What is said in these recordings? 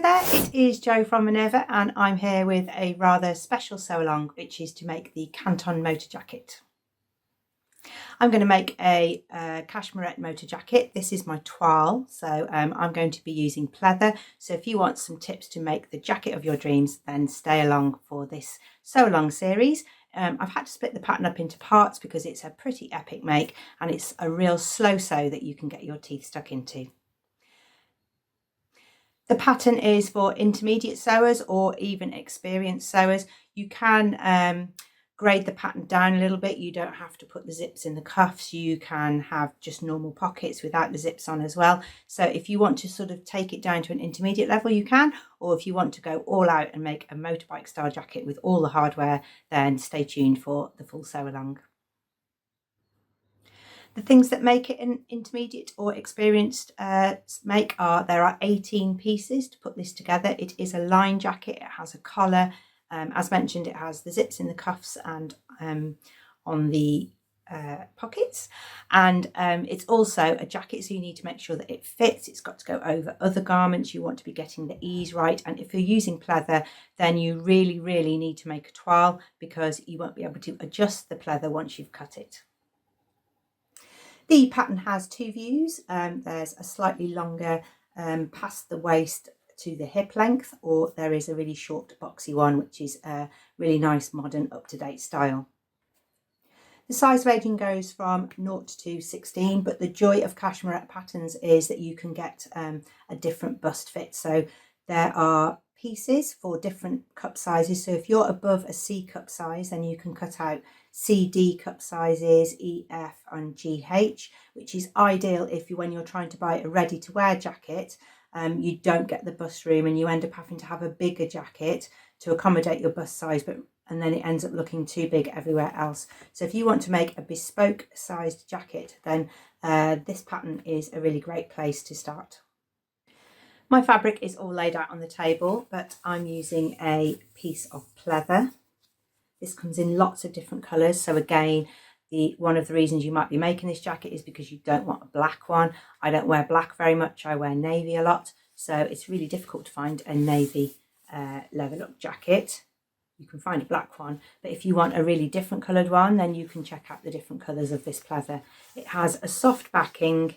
Hello there, it is Jo from Minerva and I'm here with a rather special sew along, which is to make the Canton Motor Jacket. I'm going to make a Cashmerette Motor Jacket. This is my toile, so I'm going to be using pleather. So if you want some tips to make the jacket of your dreams, then stay along for this sew along series. I've had to split the pattern up into parts because it's a pretty epic make and it's a real slow sew that you can get your teeth stuck into. The pattern is for intermediate sewers or even experienced sewers. You can grade the pattern down a little bit. You don't have to put the zips in the cuffs. You can have just normal pockets without the zips on as well. So if you want to sort of take it down to an intermediate level, you can, or if you want to go all out and make a motorbike style jacket with all the hardware, then stay tuned for the full sew along. The things that make it an intermediate or experienced make are, there are 18 pieces to put this together. It is a line jacket, it has a collar, as mentioned it has the zips in the cuffs and on the pockets, and it's also a jacket, so you need to make sure that it fits. It's got to go over other garments. You want to be getting the ease right, and if you're using pleather, then you really need to make a toile because you won't be able to adjust the pleather once you've cut it. The pattern has two views. There's a slightly longer past the waist to the hip length, or there is a really short boxy one, which is a really nice modern up-to-date style. The size ranging goes from 0 to 16, but the joy of Cashmerette patterns is that you can get a different bust fit. So there are pieces for different cup sizes. So if you're above a C cup size, then you can cut out C, D cup sizes, E, F and G, H, which is ideal if when you're trying to buy a ready to wear jacket, you don't get the bust room and you end up having to have a bigger jacket to accommodate your bust size, and then it ends up looking too big everywhere else. So if you want to make a bespoke sized jacket, then this pattern is a really great place to start. My fabric is all laid out on the table, but I'm using a piece of pleather. This comes in lots of different colours. So again, one of the reasons you might be making this jacket is because you don't want a black one. I don't wear black very much. I wear navy a lot. So it's really difficult to find a navy leather look jacket. You can find a black one, but if you want a really different coloured one, then you can check out the different colours of this pleather. It has a soft backing,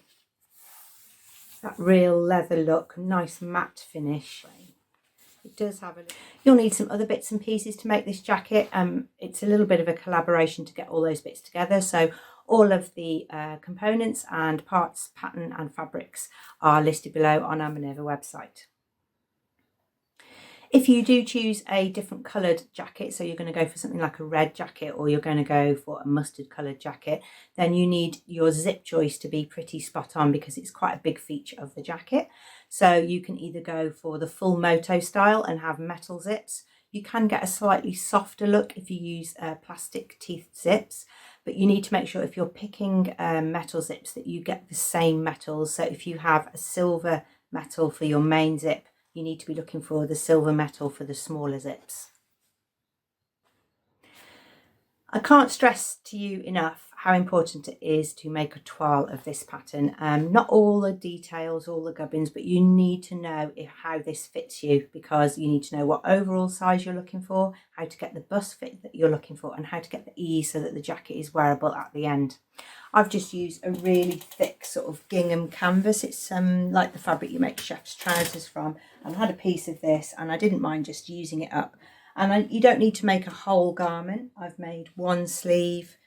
that real leather look, nice matte finish. It does have a. You'll need some other bits and pieces to make this jacket. It's a little bit of a collaboration to get all those bits together. So all of the components and parts, pattern and fabrics are listed below on our Minerva website. If you do choose a different coloured jacket, so you're going to go for something like a red jacket or you're going to go for a mustard coloured jacket, then you need your zip joist to be pretty spot on because it's quite a big feature of the jacket. So you can either go for the full moto style and have metal zips. You can get a slightly softer look if you use plastic teeth zips, but you need to make sure if you're picking metal zips that you get the same metals. So if you have a silver metal for your main zip, you need to be looking for the silver metal for the smaller zips. I can't stress to you enough how important it is to make a toile of this pattern. Not all the details, all the gubbins, but you need to know how this fits you, because you need to know what overall size you're looking for, how to get the bust fit that you're looking for, and how to get the ease so that the jacket is wearable at the end. I've just used a really thick sort of gingham canvas. It's like the fabric you make chef's trousers from. And I had a piece of this and I didn't mind just using it up. And you don't need to make a whole garment. I've made one sleeve.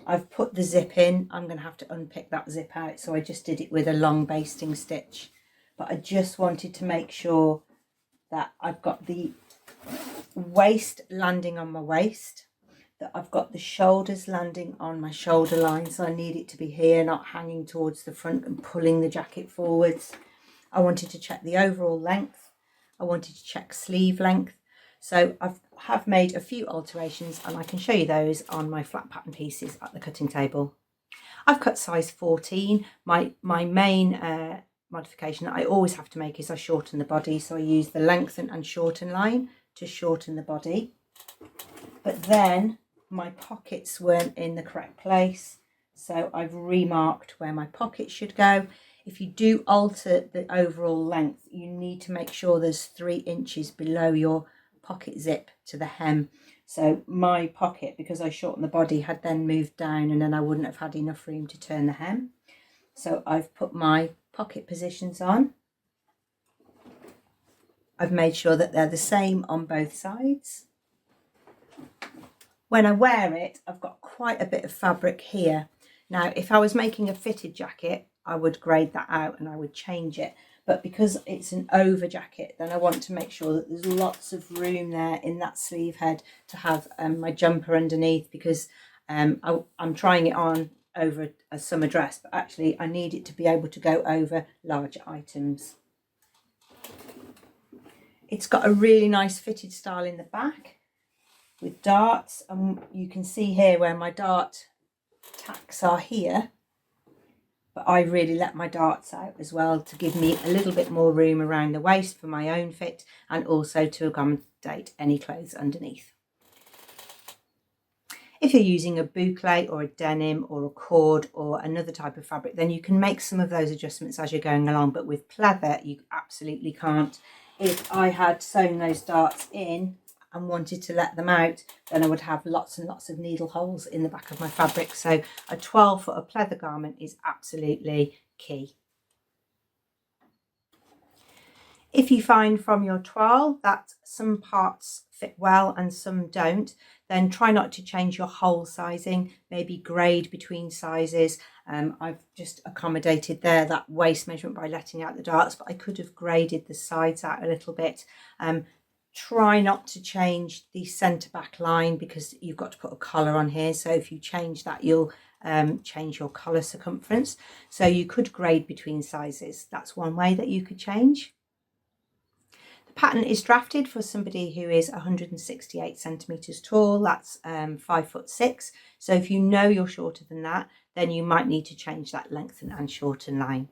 I've put the zip in. I'm going to have to unpick that zip out, so I just did it with a long basting stitch. But I just wanted to make sure that I've got the waist landing on my waist, that I've got the shoulders landing on my shoulder line, so I need it to be here, not hanging towards the front and pulling the jacket forwards. I wanted to check the overall length. I wanted to check sleeve length. So I've made a few alterations and I can show you those on my flat pattern pieces at the cutting table. I've cut size 14. My main modification that I always have to make is I shorten the body. So I use the lengthen and shorten line to shorten the body. But then my pockets weren't in the correct place. So I've remarked where my pockets should go. if you do alter the overall length, you need to make sure there's 3 inches below your pocket zip to the hem. So my pocket, because I shortened the body, had then moved down, and then I wouldn't have had enough room to turn the hem. So I've put my pocket positions on. I've made sure that they're the same on both sides. When I wear it, I've got quite a bit of fabric here. Now, if I was making a fitted jacket, I would grade that out and I would change it. But because it's an over jacket, then I want to make sure that there's lots of room there in that sleeve head to have my jumper underneath, because I'm trying it on over a summer dress, but actually I need it to be able to go over larger items. It's got a really nice fitted style in the back with darts, and you can see here where my dart tacks are here, but I really let my darts out as well to give me a little bit more room around the waist for my own fit, and also to accommodate any clothes underneath. If you're using a boucle or a denim or a cord or another type of fabric, then you can make some of those adjustments as you're going along, but with pleather you absolutely can't. If I had sewn those darts in and wanted to let them out, then I would have lots and lots of needle holes in the back of my fabric. So a 12-foot of pleather garment is absolutely key. If you find from your toile that some parts fit well and some don't, then try not to change your hole sizing, maybe grade between sizes. I've just accommodated there that waist measurement by letting out the darts, but I could have graded the sides out a little bit. Try not to change the centre back line, because you've got to put a collar on here. So if you change that, you'll change your collar circumference. So you could grade between sizes. That's one way that you could change. The pattern is drafted for somebody who is 168 centimetres tall. That's 5'6". So if you know you're shorter than that, then you might need to change that lengthen and shorten line.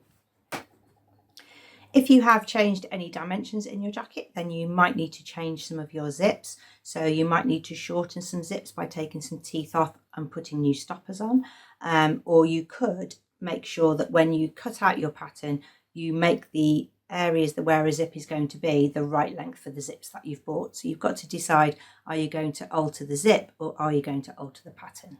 If you have changed any dimensions in your jacket, then you might need to change some of your zips. So you might need to shorten some zips by taking some teeth off and putting new stoppers on. Or you could make sure that when you cut out your pattern, you make the areas where a zip is going to be the right length for the zips that you've bought. So you've got to decide, are you going to alter the zip or are you going to alter the pattern?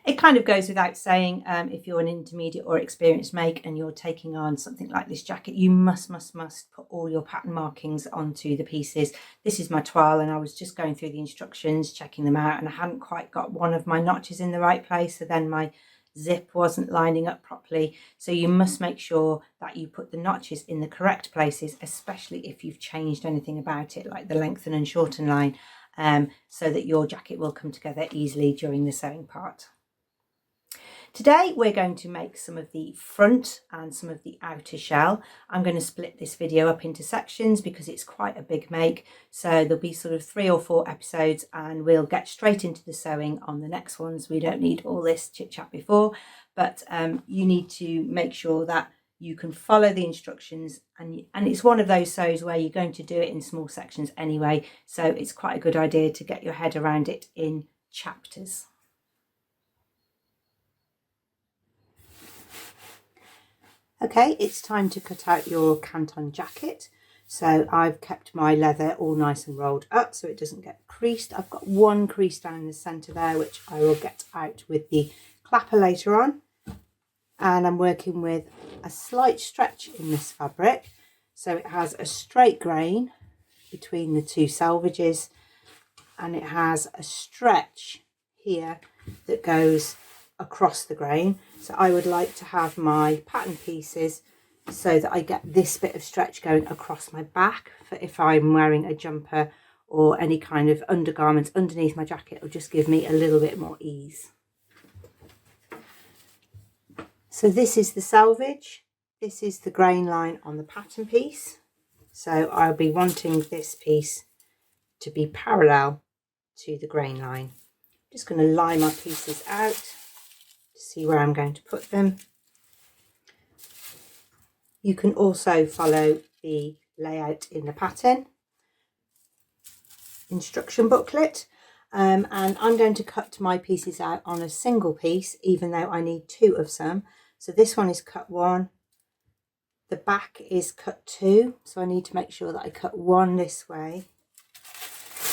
It kind of goes without saying, if you're an intermediate or experienced make and you're taking on something like this jacket, you must put all your pattern markings onto the pieces. This is my toile, and I was just going through the instructions, checking them out, and I hadn't quite got one of my notches in the right place, so then my zip wasn't lining up properly. So you must make sure that you put the notches in the correct places, especially if you've changed anything about it, like the lengthen and shorten line, so that your jacket will come together easily during the sewing part. Today we're going to make some of the front and some of the outer shell. I'm going to split this video up into sections because it's quite a big make. So there'll be sort of 3 or 4 episodes, and we'll get straight into the sewing on the next ones. We don't need all this chit chat before, but you need to make sure that you can follow the instructions, and it's one of those sews where you're going to do it in small sections anyway. So it's quite a good idea to get your head around it in chapters. Okay, it's time to cut out your canton jacket. So I've kept my leather all nice and rolled up so it doesn't get creased. I've got one crease down the centre there, which I will get out with the clapper later on. And I'm working with a slight stretch in this fabric. So it has a straight grain between the 2 selvages, and it has a stretch here that goes across the grain. So I would like to have my pattern pieces so that I get this bit of stretch going across my back for if I'm wearing a jumper or any kind of undergarments underneath my jacket. It'll just give me a little bit more ease. So this is the selvage, this is the grain line on the pattern piece. So I'll be wanting this piece to be parallel to the grain line. I'm just going to lie my pieces out, see where I'm going to put them. You can also follow the layout in the pattern instruction booklet, and I'm going to cut my pieces out on a single piece, even though I need 2 of some, So this one is cut 1. The back is cut 2. So I need to make sure that I cut 1 this way.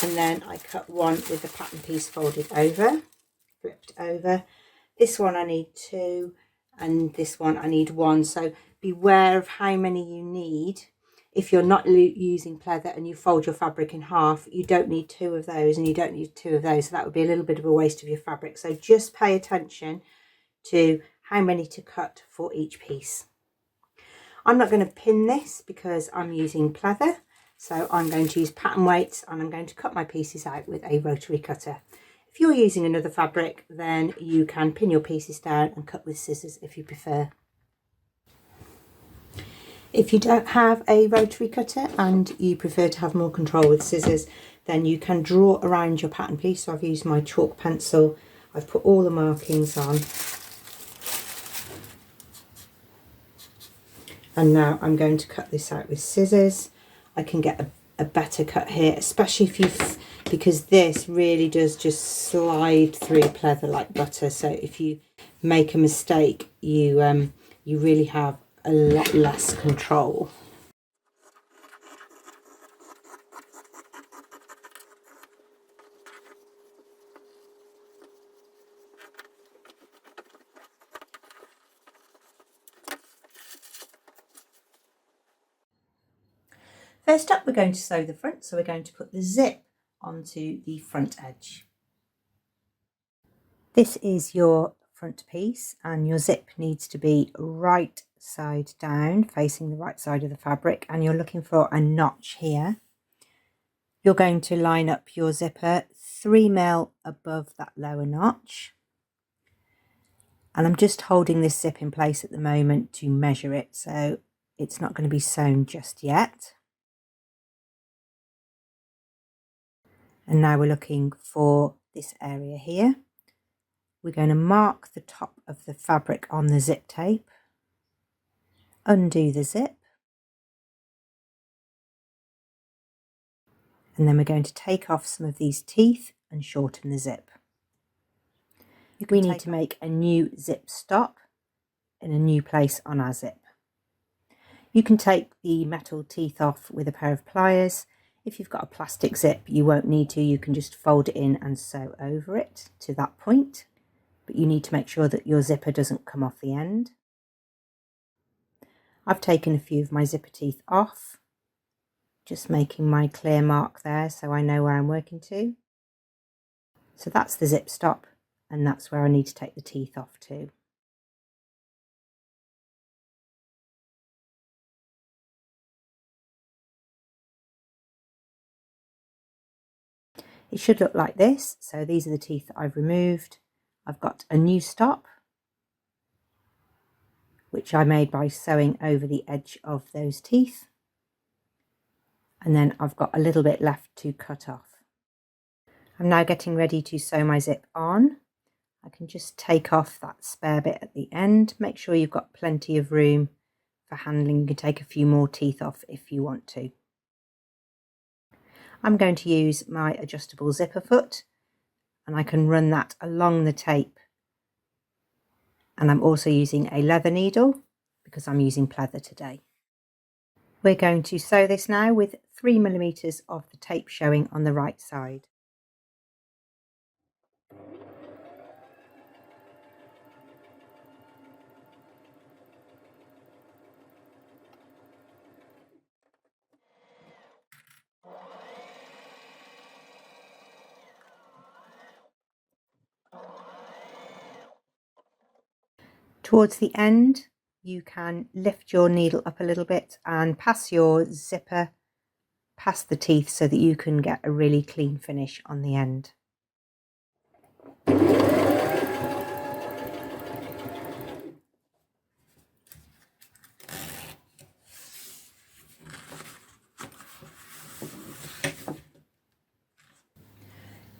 And then I cut 1 with the pattern piece folded over, flipped over. This one I need 2, and this one I need 1. So beware of how many you need. If you're not using pleather and you fold your fabric in half, you don't need 2 of those and you don't need 2 of those. So that would be a little bit of a waste of your fabric. So just pay attention to how many to cut for each piece. I'm not going to pin this because I'm using pleather. So I'm going to use pattern weights and I'm going to cut my pieces out with a rotary cutter. If you're using another fabric, then you can pin your pieces down and cut with scissors if you prefer. If you don't have a rotary cutter and you prefer to have more control with scissors, then you can draw around your pattern piece. So I've used my chalk pencil, I've put all the markings on. And now I'm going to cut this out with scissors. I can get a better cut here, especially if because this really does just slide through pleather like butter. So if you make a mistake, you really have a lot less control. First up, we're going to sew the front, so we're going to put the zip onto the front edge. This is your front piece and your zip needs to be right side down, facing the right side of the fabric, and you're looking for a notch here. You're going to line up your zipper 3mm above that lower notch. And I'm just holding this zip in place at the moment to measure it, so it's not going to be sewn just yet. And now we're looking for this area here. We're going to mark the top of the fabric on the zip tape, undo the zip, and then we're going to take off some of these teeth and shorten the zip. We need to make a new zip stop in a new place on our zip. You can take the metal teeth off with a pair of pliers. If you've got a plastic zip, you won't need to. You can just fold it in and sew over it to that point. But you need to make sure that your zipper doesn't come off the end. I've taken a few of my zipper teeth off, just making my clear mark there so I know where I'm working to. So that's the zip stop, and that's where I need to take the teeth off to. It should look like this. So these are the teeth that I've removed. I've got a new stop, which I made by sewing over the edge of those teeth. And then I've got a little bit left to cut off. I'm now getting ready to sew my zip on. I can just take off that spare bit at the end. Make sure you've got plenty of room for handling. You can take a few more teeth off if you want to. I'm going to use my adjustable zipper foot, and I can run that along the tape. And I'm also using a leather needle because I'm using pleather today. We're going to sew this now with 3mm of the tape showing on the right side. Towards the end, you can lift your needle up a little bit and pass your zipper past the teeth so that you can get a really clean finish on the end.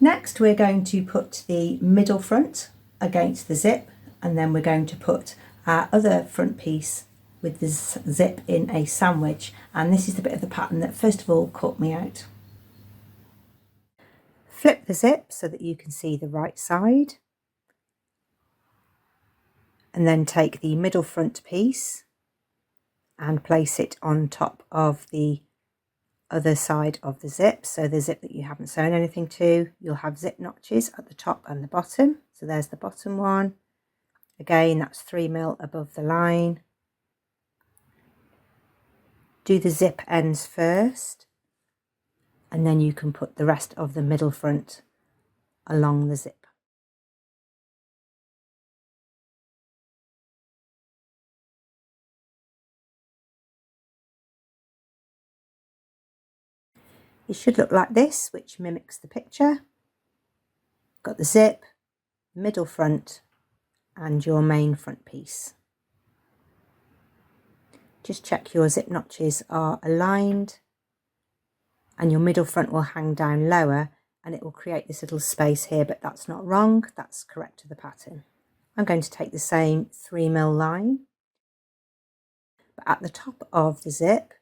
Next, we're going to put the middle front against the zip, and then we're going to put our other front piece with the zip in a sandwich. And this is the bit of the pattern that first of all caught me out. Flip the zip so that you can see the right side. And then take the middle front piece and place it on top of the other side of the zip. So the zip that you haven't sewn anything to, you'll have zip notches at the top and the bottom. So there's the bottom one. Again, that's 3mm above the line. Do the zip ends first, and then you can put the rest of the middle front along the zip. It should look like this, which mimics the picture. Got the zip, middle front, and your main front piece. Just check your zip notches are aligned, and your middle front will hang down lower, and it will create this little space here, but that's not wrong, that's correct to the pattern. I'm going to take the same 3mm line, but at the top of the zip,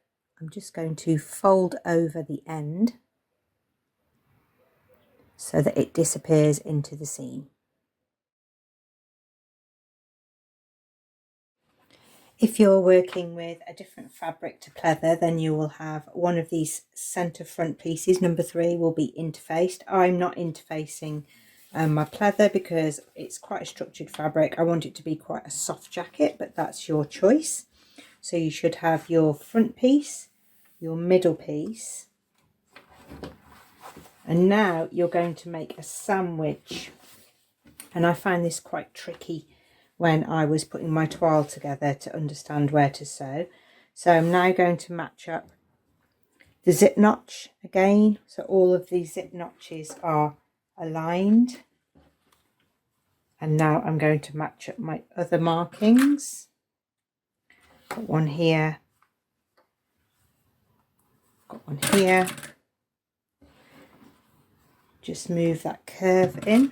I'm just going to fold over the end so that it disappears into the seam. If you're working with a different fabric to pleather, then you will have one of these centre front pieces, number 3, will be interfaced. I'm not interfacing my pleather because it's quite a structured fabric. I want it to be quite a soft jacket, but that's your choice. So you should have your front piece, your middle piece, and now you're going to make a sandwich. And I find this quite tricky when I was putting my toile together to understand where to sew. So I'm now going to match up the zip notch again. So all of these zip notches are aligned. And now I'm going to match up my other markings. Got one here, got one here. Just move that curve in.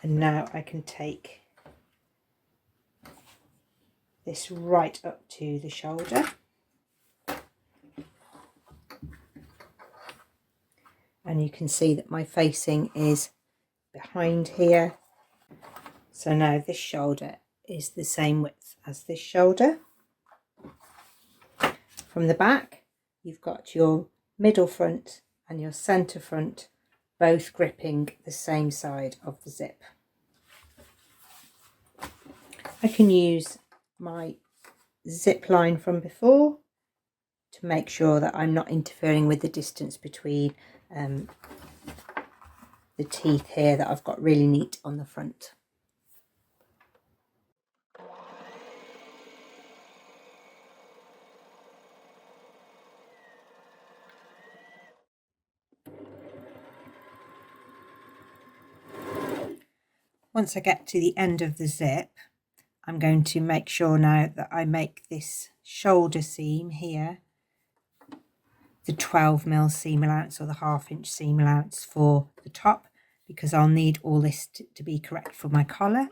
And now I can take this right up to the shoulder. And you can see that my facing is behind here. So now this shoulder is the same width as this shoulder. From the back, you've got your middle front and your centre front both gripping the same side of the zip. I can use my zip line from before to make sure that I'm not interfering with the distance between the teeth here that I've got really neat on the front. Once I get to the end of the zip, I'm going to make sure now that I make this shoulder seam here the 12mm seam allowance or the 1/2 inch seam allowance for the top, because I'll need all this to be correct for my collar.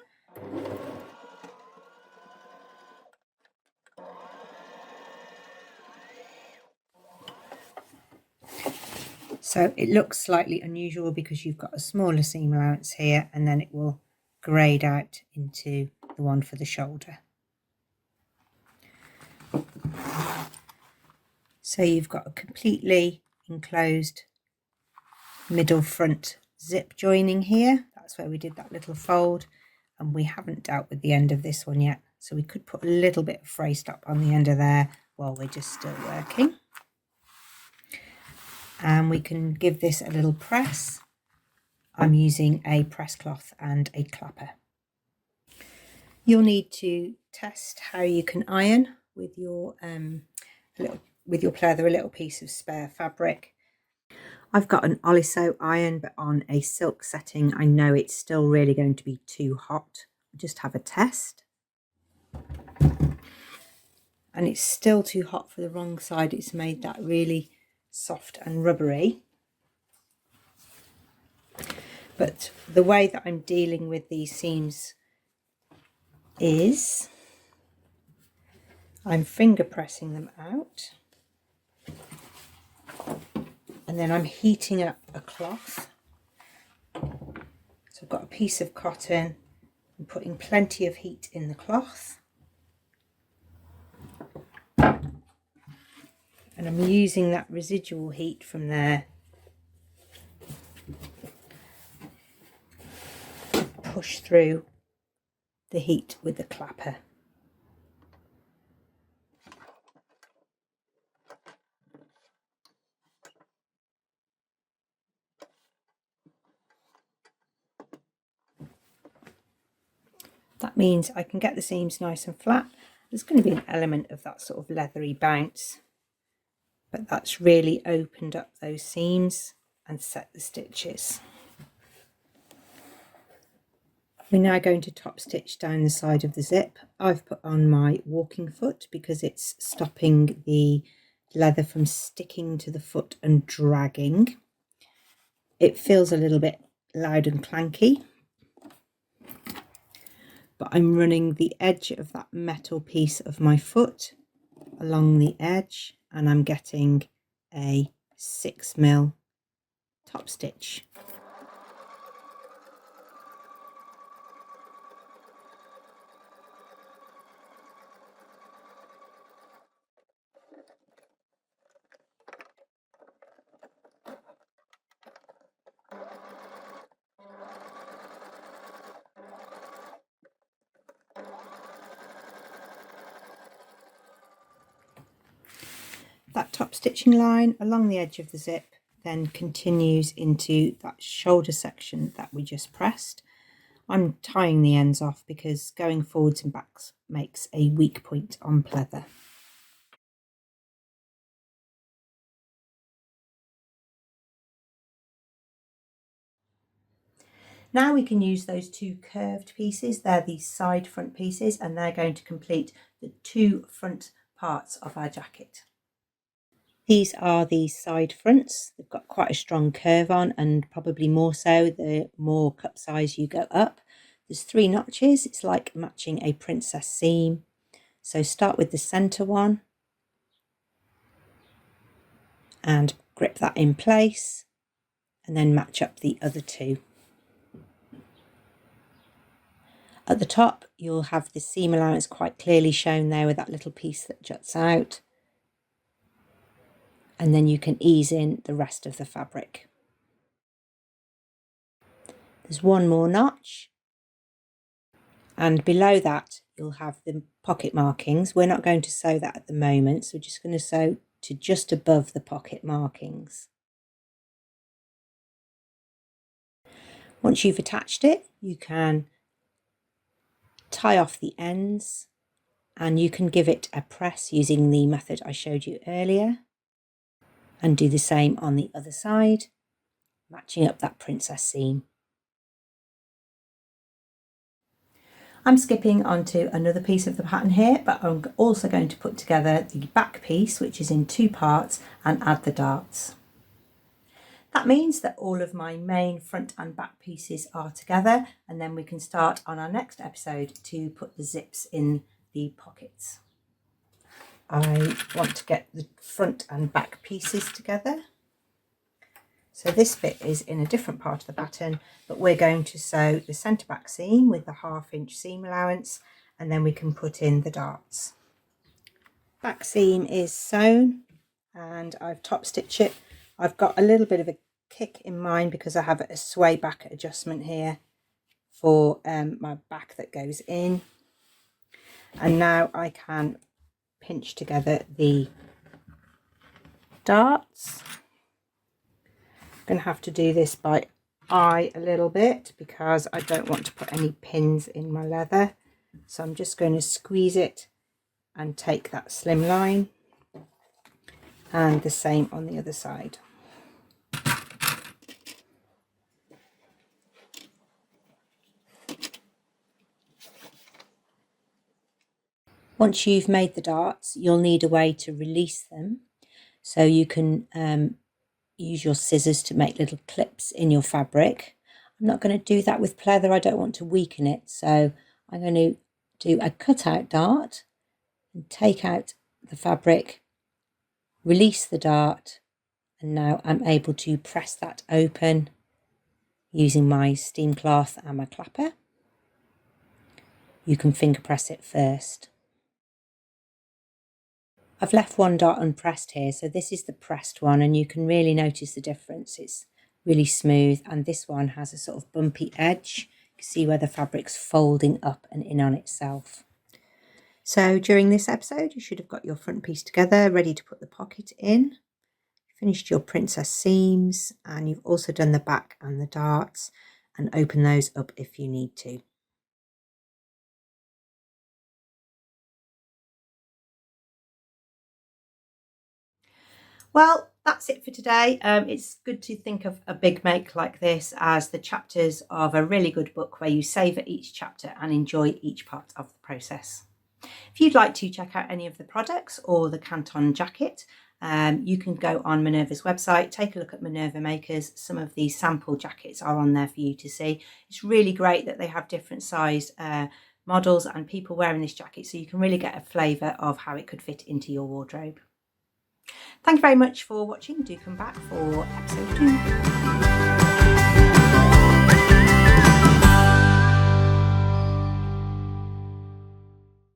So it looks slightly unusual because you've got a smaller seam allowance here, and then it will grade out into the one for the shoulder. So you've got a completely enclosed middle front zip joining here. That's where we did that little fold, and we haven't dealt with the end of this one yet. So we could put a little bit of fray stop on the end of there while we're just still working. And we can give this a little press. I'm using a press cloth and a clapper. You'll need to test how you can iron with your pleather a little piece of spare fabric. I've got an Oliso iron, but on a silk setting. I know it's still really going to be too hot. Just have a test. And it's still too hot for the wrong side. It's made that really soft and rubbery. But the way that I'm dealing with these seams is I'm finger pressing them out, and then I'm heating up a cloth. So So I've got a piece of cotton and putting plenty of heat in the cloth. And I'm using that residual heat from there to push through the heat with the clapper. That means I can get the seams nice and flat. There's going to be an element of that sort of leathery bounce, but that's really opened up those seams and set the stitches. We're now going to top stitch down the side of the zip. I've put on my walking foot because it's stopping the leather from sticking to the foot and dragging. It feels a little bit loud and clanky, but I'm running the edge of that metal piece of my foot along the edge, and I'm getting a 6mm top stitch. That top stitching line along the edge of the zip then continues into that shoulder section that we just pressed. I'm tying the ends off because going forwards and backs makes a weak point on pleather. Now we can use those two curved pieces. They're the side front pieces, and they're going to complete the two front parts of our jacket. These are the side fronts. They've got quite a strong curve on, and probably more so the more cup size you go up. There's 3 notches. It's like matching a princess seam. So start with the center one and grip that in place, and then match up the other 2. At the top, you'll have the seam allowance quite clearly shown there with that little piece that juts out. And then you can ease in the rest of the fabric. There's 1 more notch. And below that, you'll have the pocket markings. We're not going to sew that at the moment, so we're just going to sew to just above the pocket markings. Once you've attached it, you can tie off the ends, and you can give it a press using the method I showed you earlier, and do the same on the other side, matching up that princess seam. I'm skipping onto another piece of the pattern here, but I'm also going to put together the back piece, which is in 2 parts, and add the darts. That means that all of my main front and back pieces are together, and then we can start on our next episode to put the zips in the pockets. I want to get the front and back pieces together. So this bit is in a different part of the pattern, but we're going to sew the centre back seam with the 1/2 inch seam allowance, and then we can put in the darts. Back seam is sewn and I've top stitched it. I've got a little bit of a kick in mine because I have a sway back adjustment here for my back that goes in. And now I can pinch together the darts. I'm going to have to do this by eye a little bit because I don't want to put any pins in my leather. So I'm just going to squeeze it and take that slim line, and the same on the other side. Once you've made the darts, you'll need a way to release them. So you can use your scissors to make little clips in your fabric. I'm not going to do that with pleather. I don't want to weaken it. So I'm going to do a cutout dart and take out the fabric, release the dart, and now I'm able to press that open using my steam cloth and my clapper. You can finger press it first. I've left one dot unpressed here, so this is the pressed one, and you can really notice the difference. It's really smooth, and this one has a sort of bumpy edge. You can see where the fabric's folding up and in on itself. So during this episode, you should have got your front piece together, ready to put the pocket in. Finished your princess seams, and you've also done the back and the darts, and open those up if you need to. Well, that's it for today. It's good to think of a big make like this as the chapters of a really good book where you savour each chapter and enjoy each part of the process. If you'd like to check out any of the products or the Canton jacket, you can go on Minerva's website, take a look at Minerva Makers. Some of these sample jackets are on there for you to see. It's really great that they have different sized models and people wearing this jacket, so you can really get a flavour of how it could fit into your wardrobe. Thank you very much for watching. Do come back for episode 2.